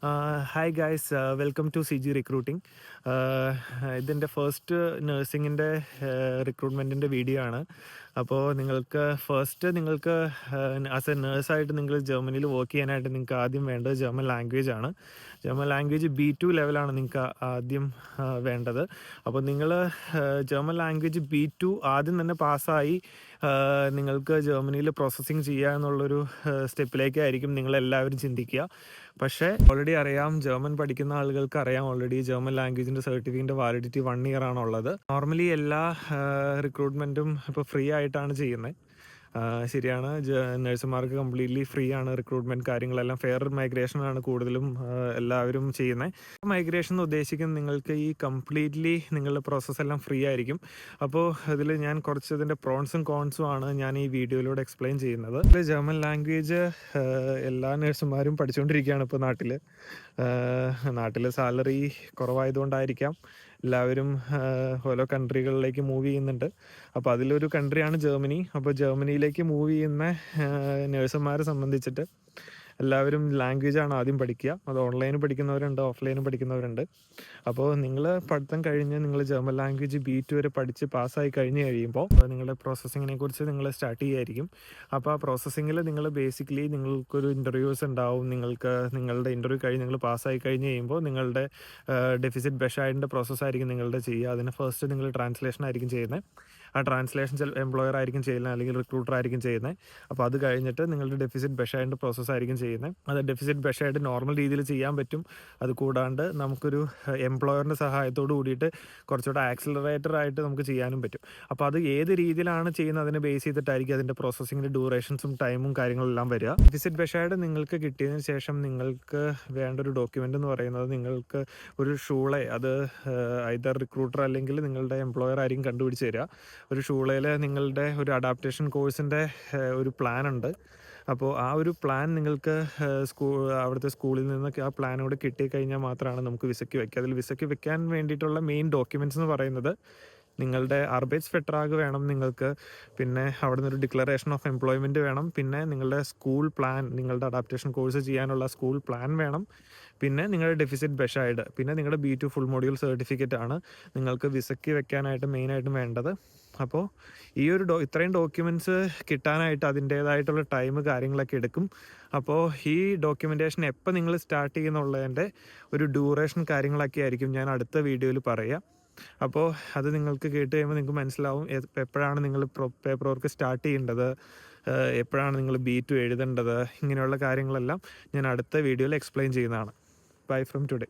Hi guys, welcome to C G recruiting. ഇതിൻ്റെ first നഴ്സിങ്ങിൻ്റെ റിക്രൂട്ട്മെൻറ്റിൻ്റെ വീഡിയോ ആണ്. അപ്പോൾ നിങ്ങൾക്ക് ആസ് എ നേഴ്സായിട്ട് നിങ്ങൾ ജർമ്മനിയിൽ വർക്ക് ചെയ്യാനായിട്ട് നിങ്ങൾക്ക് ആദ്യം വേണ്ടത് ജർമ്മൻ ലാംഗ്വേജ് ആണ്. ജർമ്മൻ ലാംഗ്വേജ് B2 ലെവലാണ് നിങ്ങൾക്ക് ആദ്യം വേണ്ടത്. അപ്പോൾ നിങ്ങൾ ജർമ്മൻ ലാംഗ്വേജ് B2 ആദ്യം തന്നെ പാസ്സായി നിങ്ങൾക്ക് ജർമ്മനിയിൽ പ്രോസസ്സിങ് ചെയ്യുക എന്നുള്ളൊരു സ്റ്റെപ്പിലേക്കായിരിക്കും നിങ്ങളെല്ലാവരും ചിന്തിക്കുക. പക്ഷേ ഓൾറെഡി അറിയാം, ജർമ്മൻ പഠിക്കുന്ന ആളുകൾക്ക് അറിയാം, ഓൾറെഡി ജർമ്മൻ ലാംഗ്വേജിൻ്റെ സർട്ടിഫിക്കറ്റിൻ്റെ വാലിഡിറ്റി 1 ഇയർ ആണുള്ളത്. നോർമലി എല്ലാ റിക്രൂട്ട്മെൻറ്റും ഇപ്പോൾ ഫ്രീ ആയിട്ടാണ് ചെയ്യുന്നത്. ശരിയാണ്, നഴ്സുമാർക്ക് കംപ്ലീറ്റ്ലി ഫ്രീ ആണ് റിക്രൂട്ട്മെൻറ്റ് കാര്യങ്ങളെല്ലാം. ഫെയർ മൈഗ്രേഷനാണ് കൂടുതലും എല്ലാവരും ചെയ്യുന്നത്. മൈഗ്രേഷൻ എന്ന് ഉദ്ദേശിക്കുന്നത് നിങ്ങൾക്ക് ഈ കംപ്ലീറ്റ്ലി നിങ്ങളുടെ പ്രോസസ്സെല്ലാം ഫ്രീ ആയിരിക്കും. അപ്പോൾ അതിൽ ഞാൻ കുറച്ച് ഇതിൻ്റെ പ്രോൺസും കോൺസും ആണ് ഞാൻ ഈ വീഡിയോയിലൂടെ എക്സ്പ്ലെയിൻ ചെയ്യുന്നത്. ജർമ്മൻ ലാംഗ്വേജ് എല്ലാ നഴ്സുമാരും പഠിച്ചുകൊണ്ടിരിക്കുകയാണ് ഇപ്പോൾ നാട്ടിൽ സാലറി കുറവായതുകൊണ്ടായിരിക്കാം എല്ലാവരും ഓരോ കൺട്രികളിലേക്ക് മൂവ് ചെയ്യുന്നുണ്ട്. അപ്പോൾ അതിലൊരു കൺട്രിയാണ് ജർമ്മനി. അപ്പോൾ ജർമ്മനിയിലേക്ക് മൂവ് ചെയ്യുന്ന നഴ്സുമാരെ സംബന്ധിച്ചിട്ട് എല്ലാവരും ലാംഗ്വേജാണ് ആദ്യം പഠിക്കുക. അത് ഓൺലൈനിൽ പഠിക്കുന്നവരുണ്ട്, ഓഫ്ലൈനും പഠിക്കുന്നവരുണ്ട്. അപ്പോൾ നിങ്ങൾ പഠിത്തം കഴിഞ്ഞ് നിങ്ങൾ ജർമ്മൻ ലാംഗ്വേജ് B2 വരെ പഠിച്ച് പാസ്സായി കഴിയുമ്പോൾ നിങ്ങളുടെ പ്രോസസ്സിങ്ങിനെ കുറിച്ച് നിങ്ങൾ സ്റ്റാർട്ട് ചെയ്യുമായിരിക്കും. അപ്പോൾ ആ പ്രോസസ്സിങ്ങിൽ നിങ്ങൾ ബേസിക്കലി നിങ്ങൾക്കൊരു ഇൻ്റർവ്യൂസ് ഉണ്ടാവും. നിങ്ങളുടെ ഇൻ്റർവ്യൂ കഴിഞ്ഞ് നിങ്ങൾ പാസ്സായി കഴിഞ്ഞ് കഴിയുമ്പോൾ നിങ്ങളുടെ ഡെഫിസിറ്റ് ബെഷായിൻ്റെ പ്രോസസ്സായിരിക്കും നിങ്ങളുടെ ചെയ്യുക. അതിന് ഫസ്റ്റ് നിങ്ങൾ ട്രാൻസ്ലേഷൻ ആയിരിക്കും ചെയ്യുന്നത്. ആ ട്രാൻസ്ലേഷൻ എംപ്ലോയർ ആയിരിക്കും ചെയ്യുന്നത്, അല്ലെങ്കിൽ റിക്രൂട്ടർ ആയിരിക്കും ചെയ്യുന്നത്. അപ്പോൾ അത് കഴിഞ്ഞിട്ട് നിങ്ങളുടെ ഡെഫിസിറ്റ് ബെഷായിൻ്റെ പ്രോസസ്സായിരിക്കും ചെയ്യുന്നത്. അത് ഡെഫിസിറ്റ് ബെഷായിട്ട് നോർമൽ രീതിയിൽ ചെയ്യാൻ പറ്റും. അത് കൂടാണ്ട് നമുക്കൊരു എംപ്ലോയറിൻ്റെ സഹായത്തോട് കൂടിയിട്ട് കുറച്ചുകൂടെ ആക്സിലറേറ്റർ ആയിട്ട് നമുക്ക് ചെയ്യാനും പറ്റും. അപ്പോൾ അത് ഏത് രീതിയിലാണ് ചെയ്യുന്നത് അതിനെ ബേസ് ചെയ്തിട്ടായിരിക്കും അതിൻ്റെ പ്രോസസ്സിങ്ങിൻ്റെ ഡ്യൂറേഷൻസും ടൈമും കാര്യങ്ങളെല്ലാം വരിക. ഡെഫിസിറ്റ് ബെഷായിട്ട് നിങ്ങൾക്ക് കിട്ടിയതിന് ശേഷം നിങ്ങൾക്ക് വേണ്ട ഒരു ഡോക്യുമെൻ്റ് എന്ന് പറയുന്നത് നിങ്ങൾക്ക് ഒരു ഷൂളെ, അത് ഐദർ റിക്രൂട്ടർ അല്ലെങ്കിൽ നിങ്ങളുടെ എംപ്ലോയർ ആയിരിക്കും കണ്ടുപിടിച്ച് തരിക. ഒരു ഷൂളയിൽ നിങ്ങളുടെ ഒരു അഡാപ്റ്റേഷൻ കോഴ്സിൻ്റെ ഒരു പ്ലാൻ ഉണ്ട്. അപ്പോൾ ആ ഒരു പ്ലാൻ നിങ്ങൾക്ക് അവിടുത്തെ സ്കൂളിൽ നിന്നൊക്കെ ആ പ്ലാനോട് കിട്ടിക്കഴിഞ്ഞാൽ മാത്രമാണ് നമുക്ക് വിസയ്ക്ക് വയ്ക്കുക. അതിൽ വിസയ്ക്ക് വെക്കാൻ വേണ്ടിയിട്ടുള്ള മെയിൻ ഡോക്യുമെൻറ്റ്സ് എന്ന് പറയുന്നത് നിങ്ങളുടെ അർബൈറ്റ്സ് ഫെട്രാഗ് വേണം നിങ്ങൾക്ക്, പിന്നെ അവിടെ നിന്നൊരു ഡിക്ലറേഷൻ ഓഫ് എംപ്ലോയ്മെൻറ്റ് വേണം, പിന്നെ നിങ്ങളുടെ സ്കൂൾ പ്ലാൻ, നിങ്ങളുടെ അഡാപ്റ്റേഷൻ കോഴ്സ് ചെയ്യാനുള്ള സ്കൂൾ പ്ലാൻ വേണം, പിന്നെ നിങ്ങളുടെ ഡെഫിസിറ്റ് ബെഷായിഡ്, പിന്നെ നിങ്ങളുടെ B2 ഫുൾ മൊഡ്യൂൾ സർട്ടിഫിക്കറ്റ് ആണ് നിങ്ങൾക്ക് വിസയ്ക്ക് വെക്കാനായിട്ട് മെയിനായിട്ടും വേണ്ടത്. അപ്പോൾ ഈ ഇത്രയും ഡോക്യുമെൻറ്റ്സ് കിട്ടാനായിട്ട് അതിൻ്റേതായിട്ടുള്ള ടൈം കാര്യങ്ങളൊക്കെ എടുക്കും. അപ്പോൾ ഈ ഡോക്യുമെൻറ്റേഷൻ എപ്പോൾ നിങ്ങൾ സ്റ്റാർട്ട് ചെയ്യുന്നുള്ളതിൻ്റെ ഒരു ഡ്യൂറേഷൻ കാര്യങ്ങളൊക്കെ ആയിരിക്കും ഞാൻ അടുത്ത വീഡിയോയിൽ പറയുക. അപ്പോൾ അത് നിങ്ങൾക്ക് കേട്ട് കഴിയുമ്പോൾ നിങ്ങൾക്ക് മനസ്സിലാവും എപ്പോഴാണ് നിങ്ങൾ പേപ്പർ വർക്ക് സ്റ്റാർട്ട് ചെയ്യേണ്ടത്, എപ്പോഴാണ് നിങ്ങൾ B2 എഴുതേണ്ടത്. ഇങ്ങനെയുള്ള കാര്യങ്ങളെല്ലാം ഞാൻ അടുത്ത വീഡിയോയിൽ എക്സ്പ്ലെയിൻ ചെയ്യുന്നതാണ്. Bye from today.